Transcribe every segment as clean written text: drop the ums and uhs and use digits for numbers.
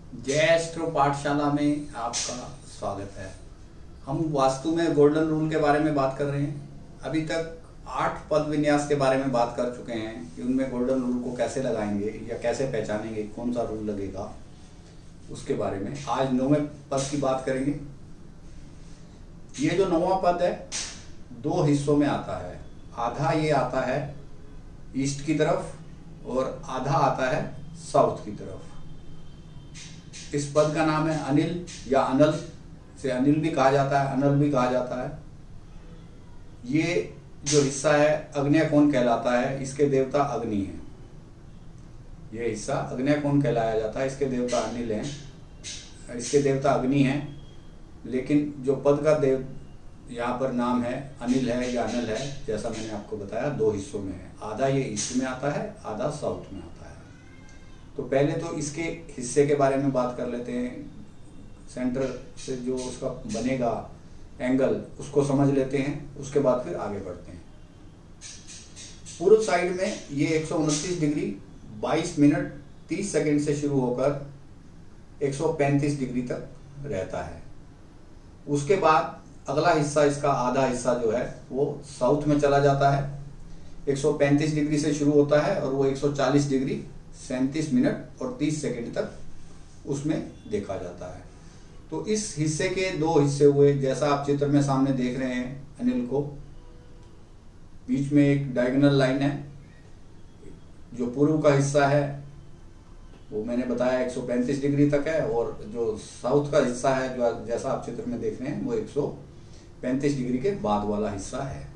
जय एस्ट्रो पाठशाला में आपका स्वागत है। हम वास्तु में गोल्डन रूल के बारे में बात कर रहे हैं। अभी तक 8 पद विन्यास के बारे में बात कर चुके हैं कि उनमें गोल्डन रूल को कैसे लगाएंगे या कैसे पहचानेंगे, कौन सा रूल लगेगा, उसके बारे में आज 9वें पद की बात करेंगे। ये जो 9वां पद है 2 हिस्सों में आता है। आधा ये आता है ईस्ट की तरफ और आधा आता है साउथ की तरफ। इस पद का नाम है अनिल या अनल, से अनिल भी कहा जाता है, अनल भी कहा जाता है। ये जो हिस्सा है अग्न्य कोण कहलाता है, इसके देवता अग्नि हैं। ये हिस्सा अग्न्य कोण कहलाया जाता है, इसके देवता अनिल हैं, इसके देवता अग्नि हैं। लेकिन जो पद का देव यहाँ पर नाम है अनिल है या अनल है, जैसा मैंने आपको बताया 2 हिस्सों में है। आधा ये ईस्ट में आता है, आधा साउथ में आता है। तो पहले तो इसके हिस्से के बारे में बात कर लेते हैं। सेंटर से जो उसका बनेगा एंगल उसको समझ लेते हैं, उसके बाद फिर आगे बढ़ते हैं। पूर्व साइड में ये 129 डिग्री 22 मिनट 30 सेकंड से शुरू होकर 135 डिग्री तक रहता है। उसके बाद अगला हिस्सा, इसका आधा हिस्सा जो है वो साउथ में चला जाता है। 135 डिग्री से शुरू होता है और वो 140 डिग्री 37 मिनट और 30 सेकंड तक उसमें देखा जाता है। तो इस हिस्से के 2 हिस्से हुए, जैसा आप चित्र में सामने देख रहे हैं अनिल को। बीच में एक डायगोनल लाइन है। जो पूर्व का हिस्सा है वो मैंने बताया 135 डिग्री तक है, और जो साउथ का हिस्सा है जो जैसा आप चित्र में देख रहे हैं वो 135 डिग्री के बाद वाला हिस्सा है।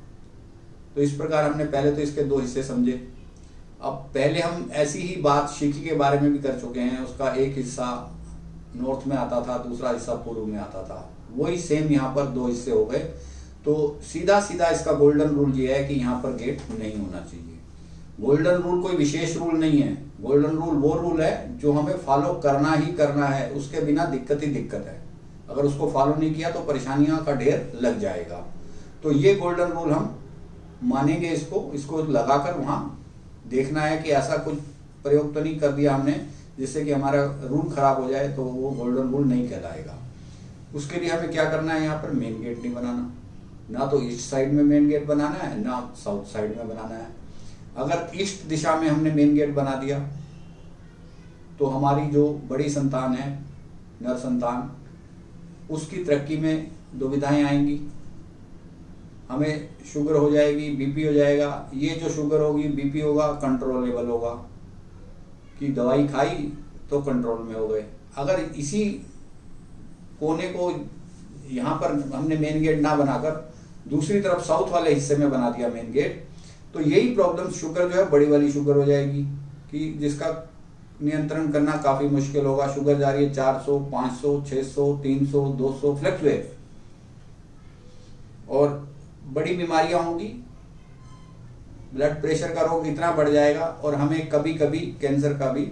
तो इस प्रकार हमने पहले तो इसके 2 हिस्से समझे। अब पहले हम ऐसी ही बात शिखी के बारे में भी कर चुके हैं। उसका एक हिस्सा नॉर्थ में आता था, दूसरा हिस्सा पूर्व में आता था। वही सेम यहाँ पर 2 हिस्से हो गए। तो सीधा सीधा इसका गोल्डन रूल ये है कि यहाँ पर गेट नहीं होना चाहिए। गोल्डन रूल कोई विशेष रूल नहीं है। गोल्डन रूल वो रूल है जो हमें फॉलो करना ही करना है, उसके बिना दिक्कत ही दिक्कत है। अगर उसको फॉलो नहीं किया तो परेशानियों का ढेर लग जाएगा। तो ये गोल्डन रूल हम मानेंगे, इसको लगाकर वहां देखना है कि ऐसा कुछ प्रयोग तो नहीं कर दिया हमने जिससे कि हमारा रूल खराब हो जाए, तो वो गोल्डन रूल नहीं कहलाएगा। उसके लिए हमें क्या करना है, यहाँ पर मेन गेट नहीं बनाना। ना तो ईस्ट साइड में मेन गेट बनाना है, ना साउथ साइड में बनाना है। अगर ईस्ट दिशा में हमने मेन गेट बना दिया तो हमारी जो बड़ी संतान है, नर संतान, उसकी तरक्की में दुविधाएं आएंगी। हमें शुगर हो जाएगी, बीपी हो जाएगा। ये जो शुगर होगी, बीपी होगा, कंट्रोलेबल होगा कि दवाई खाई तो कंट्रोल में हो गए। अगर इसी कोने को यहाँ पर हमने मेन गेट ना बनाकर दूसरी तरफ साउथ वाले हिस्से में बना दिया मेन गेट, तो यही प्रॉब्लम, शुगर जो है बड़ी वाली शुगर हो जाएगी कि जिसका नियंत्रण करना काफी मुश्किल होगा। शुगर जा रही है 400, 500, 600, 300, 200 फ्लक्चुएट, और बड़ी बीमारियां होंगी। ब्लड प्रेशर का रोग इतना बढ़ जाएगा और हमें कभी कभी कैंसर का भी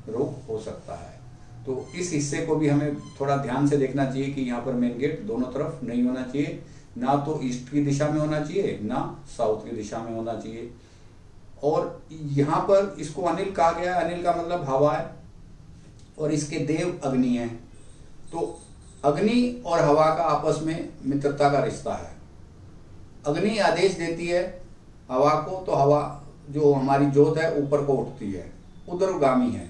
रोग हो सकता है। तो इस हिस्से को भी हमें थोड़ा ध्यान से देखना चाहिए कि यहाँ पर मेन गेट दोनों तरफ नहीं होना चाहिए। ना तो ईस्ट की दिशा में होना चाहिए, ना साउथ की दिशा में होना चाहिए। और यहाँ पर इसको अनिल कहा गया। अनिल का मतलब हवा है और इसके देव अग्नि है। तो अग्नि और हवा का आपस में मित्रता का रिश्ता है। अग्नि आदेश देती है हवा को, तो हवा जो हमारी ज्योत है ऊपर को उठती है, ऊर्ध्वगामी है।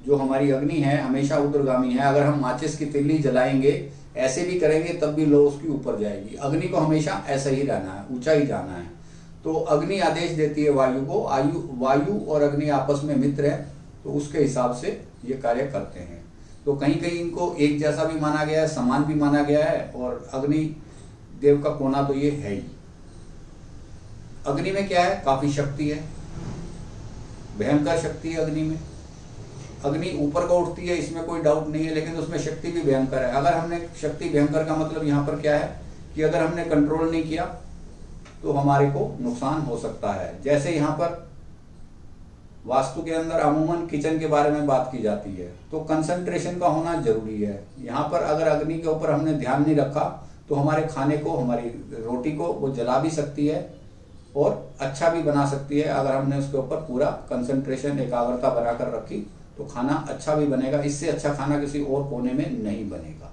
जो हमारी अग्नि है हमेशा ऊर्ध्वगामी है। अगर हम माचिस की तिल्ली जलाएंगे, ऐसे भी करेंगे, तब भी लो उसकी ऊपर जाएगी। अग्नि को हमेशा ऐसा ही रहना है, ऊंचा ही जाना है। तो अग्नि आदेश देती है वायु को। वायु और अग्नि आपस में मित्र है, तो उसके हिसाब से ये कार्य करते हैं। तो कहीं कहीं इनको एक जैसा भी माना गया है, समान भी माना गया है। और अग्नि देव का कोना तो ये है ही। अग्नि में क्या है, काफी शक्ति है, भयंकर शक्ति है अग्नि में। अग्नि ऊपर को उठती है, इसमें कोई डाउट नहीं है, लेकिन उसमें शक्ति भी भयंकर है। अगर हमने शक्ति भयंकर का मतलब यहाँ पर क्या है कि अगर हमने कंट्रोल नहीं किया तो हमारे को नुकसान हो सकता है। जैसे यहाँ पर वास्तु के अंदर अमूमन किचन के बारे में बात की जाती है, तो कंसंट्रेशन का होना जरूरी है। यहाँ पर अगर अग्नि के ऊपर हमने ध्यान नहीं रखा तो हमारे खाने को, हमारी रोटी को वो जला भी सकती है और अच्छा भी बना सकती है। अगर हमने उसके ऊपर पूरा कंसंट्रेशन, एकाग्रता बनाकर रखी तो खाना अच्छा भी बनेगा। इससे अच्छा खाना किसी और कोने में नहीं बनेगा।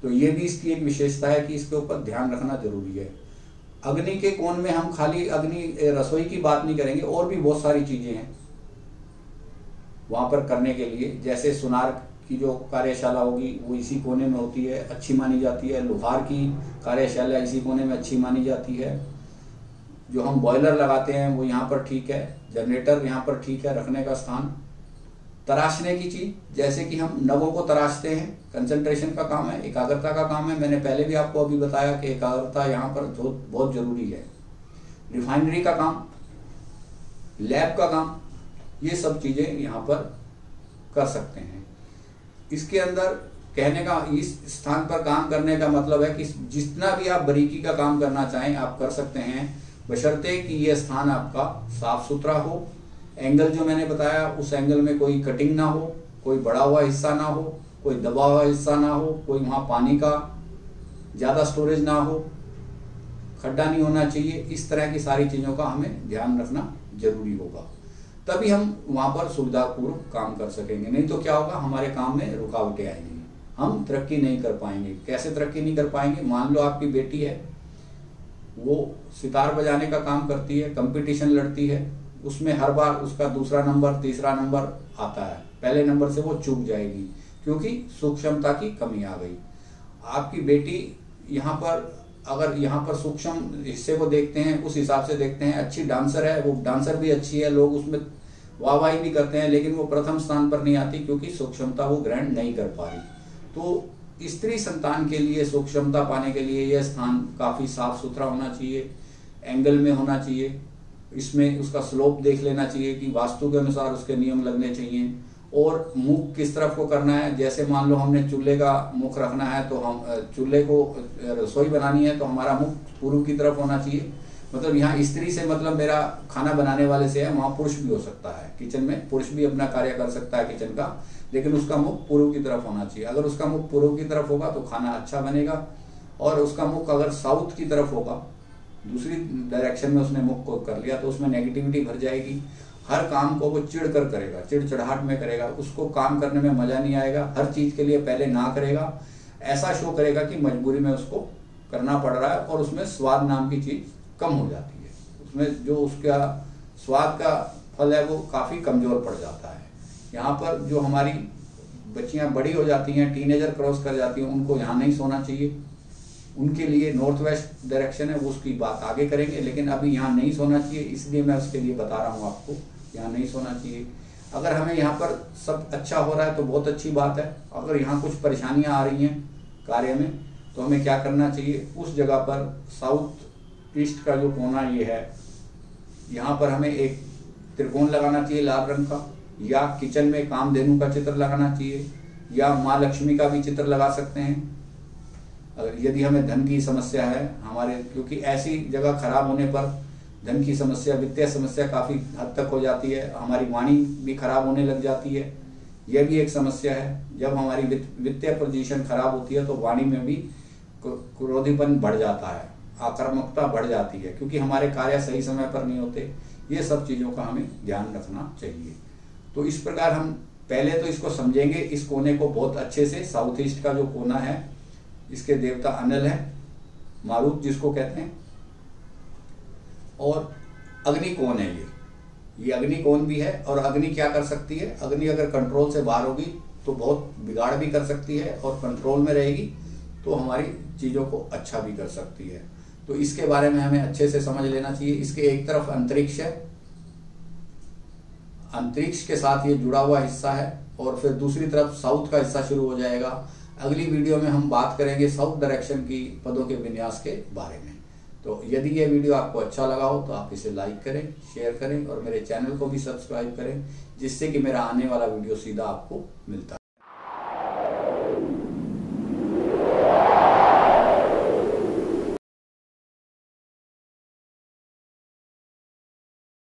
तो ये भी इसकी एक विशेषता है कि इसके ऊपर ध्यान रखना जरूरी है। अग्नि के कोण में हम खाली अग्नि रसोई की बात नहीं करेंगे, और भी बहुत सारी चीजें हैं वहां पर करने के लिए। जैसे सुनार की जो कार्यशाला होगी वो इसी कोने में होती है, अच्छी मानी जाती है। लोहार की कार्यशाला इसी कोने में अच्छी मानी जाती है। जो हम बॉयलर लगाते हैं वो यहाँ पर ठीक है, जनरेटर यहाँ पर ठीक है रखने का स्थान। तराशने की चीज, जैसे कि हम नगों को तराशते हैं, कंसंट्रेशन का काम है, एकाग्रता का काम है। मैंने पहले भी आपको अभी बताया कि एकाग्रता यहाँ पर बहुत जरूरी है। रिफाइनरी का काम, लैब का काम, ये सब चीजें यहाँ पर कर सकते हैं। इसके अंदर कहने का, इस स्थान पर काम करने का मतलब है कि जितना भी आप बारीकी का काम करना चाहें आप कर सकते हैं, बशर्ते कि यह स्थान आपका साफ सुथरा हो। एंगल जो मैंने बताया उस एंगल में कोई कटिंग ना हो, कोई बढ़ा हुआ हिस्सा ना हो, कोई दबा हुआ हिस्सा ना हो, कोई वहां पानी का ज्यादा स्टोरेज ना हो, खड्डा नहीं होना चाहिए। इस तरह की सारी चीजों का हमें ध्यान रखना जरूरी होगा, तभी हम वहां पर सुविधापूर्वक काम कर सकेंगे। नहीं तो क्या होगा, हमारे काम में रुकावटें आएंगी, हम तरक्की नहीं कर पाएंगे। कैसे तरक्की नहीं कर पाएंगे? मान लो आपकी बेटी है, वो सितार बजाने का काम करती है, कंपटीशन लड़ती है, उसमें हर बार उसका दूसरा नंबर तीसरा नंबर आता है, पहले नंबर से वो चूक जाएगी क्योंकि सूक्ष्मता की कमी आ गई। आपकी बेटी यहाँ पर, अगर यहाँ पर सूक्ष्म हिस्से को देखते हैं, उस हिसाब से देखते हैं, अच्छी डांसर है, वो डांसर भी अच्छी है, लोग उसमें वाहवाही भी करते हैं, लेकिन वो प्रथम स्थान पर नहीं आती क्योंकि सूक्ष्मता वो ग्रहण नहीं कर पा रही। तो स्त्री संतान के लिए सूक्ष्मता पाने के लिए यह स्थान काफी साफ सुथरा होना चाहिए, एंगल में होना चाहिए। इसमें उसका स्लोप देख लेना चाहिए कि वास्तु के अनुसार उसके नियम लगने चाहिए। और मुख किस तरफ को करना है, जैसे मान लो हमने चूल्हे का मुख रखना है, तो हम चूल्हे को रसोई बनानी है तो हमारा मुख पूर्व की तरफ होना चाहिए। मतलब यहाँ स्त्री से मतलब मेरा खाना बनाने वाले से है, वहां पुरुष भी हो सकता है, किचन में पुरुष भी अपना कार्य कर सकता है किचन का, लेकिन उसका मुख पूर्व की तरफ होना चाहिए। अगर उसका मुख पूर्व की तरफ होगा तो खाना अच्छा बनेगा, और उसका मुख अगर साउथ की तरफ होगा, दूसरी डायरेक्शन में उसने मुख को कर लिया, तो उसमें नेगेटिविटी भर जाएगी। हर काम को वो चिढ़ कर करेगा, चिड़चिड़ाहट में करेगा, उसको काम करने में मजा नहीं आएगा, हर चीज के लिए पहले ना करेगा, ऐसा शो करेगा कि मजबूरी में उसको करना पड़ रहा है, और उसमें स्वाद नाम की चीज कम हो जाती है। उसमें जो उसका स्वाद का फल है वो काफी कमजोर पड़ जाता है। यहाँ पर जो हमारी बच्चियां बड़ी हो जाती हैं, टीनेजर क्रॉस कर जाती हैं, उनको यहाँ नहीं सोना चाहिए। उनके लिए नॉर्थ वेस्ट डायरेक्शन है, वो उसकी बात आगे करेंगे, लेकिन अभी यहाँ नहीं सोना चाहिए, इसलिए मैं उसके लिए बता रहा हूँ आपको, यहाँ नहीं सोना चाहिए। अगर हमें यहाँ पर सब अच्छा हो रहा है तो बहुत अच्छी बात है। अगर यहाँ कुछ परेशानियां आ रही हैं कार्य में तो हमें क्या करना चाहिए, उस जगह पर साउथ ईस्ट का जो कोना ये है, यहाँ पर हमें एक त्रिकोण लगाना चाहिए लाल रंग का, या किचन में कामधेनु का चित्र लगाना चाहिए, या माँ लक्ष्मी का भी चित्र लगा सकते हैं। अगर यदि हमें धन की समस्या है हमारे, क्योंकि ऐसी जगह खराब होने पर धन की समस्या, वित्तीय समस्या काफी हद तक हो जाती है, हमारी वाणी भी खराब होने लग जाती है, यह भी एक समस्या है। जब हमारी वित्तीय पोजीशन खराब होती है तो वाणी में भी क्रोधीपन बढ़ जाता है, आक्रामकता बढ़ जाती है, क्योंकि हमारे कार्य सही समय पर नहीं होते। ये सब चीजों का हमें ध्यान रखना चाहिए। तो इस प्रकार हम पहले तो इसको समझेंगे, इस कोने को बहुत अच्छे से। साउथ ईस्ट का जो कोना है, इसके देवता अनल है, मारुत जिसको कहते हैं, और अग्नि कोण है ये अग्नि कोण भी है। और अग्नि क्या कर सकती है, अग्नि अगर कंट्रोल से बाहर होगी तो बहुत बिगाड़ भी कर सकती है, और कंट्रोल में रहेगी तो हमारी चीजों को अच्छा भी कर सकती है। तो इसके बारे में हमें अच्छे से समझ लेना चाहिए। इसके एक तरफ अंतरिक्ष है, अंतरिक्ष के साथ ये जुड़ा हुआ हिस्सा है, और फिर दूसरी तरफ साउथ का हिस्सा शुरू हो जाएगा। अगली वीडियो में हम बात करेंगे साउथ डायरेक्शन की पदों के विन्यास के बारे में। तो यदि ये वीडियो आपको अच्छा लगा हो तो आप इसे लाइक करें, शेयर करें, और मेरे चैनल को भी सब्सक्राइब करें, जिससे कि मेरा आने वाला वीडियो सीधा आपको मिलता है।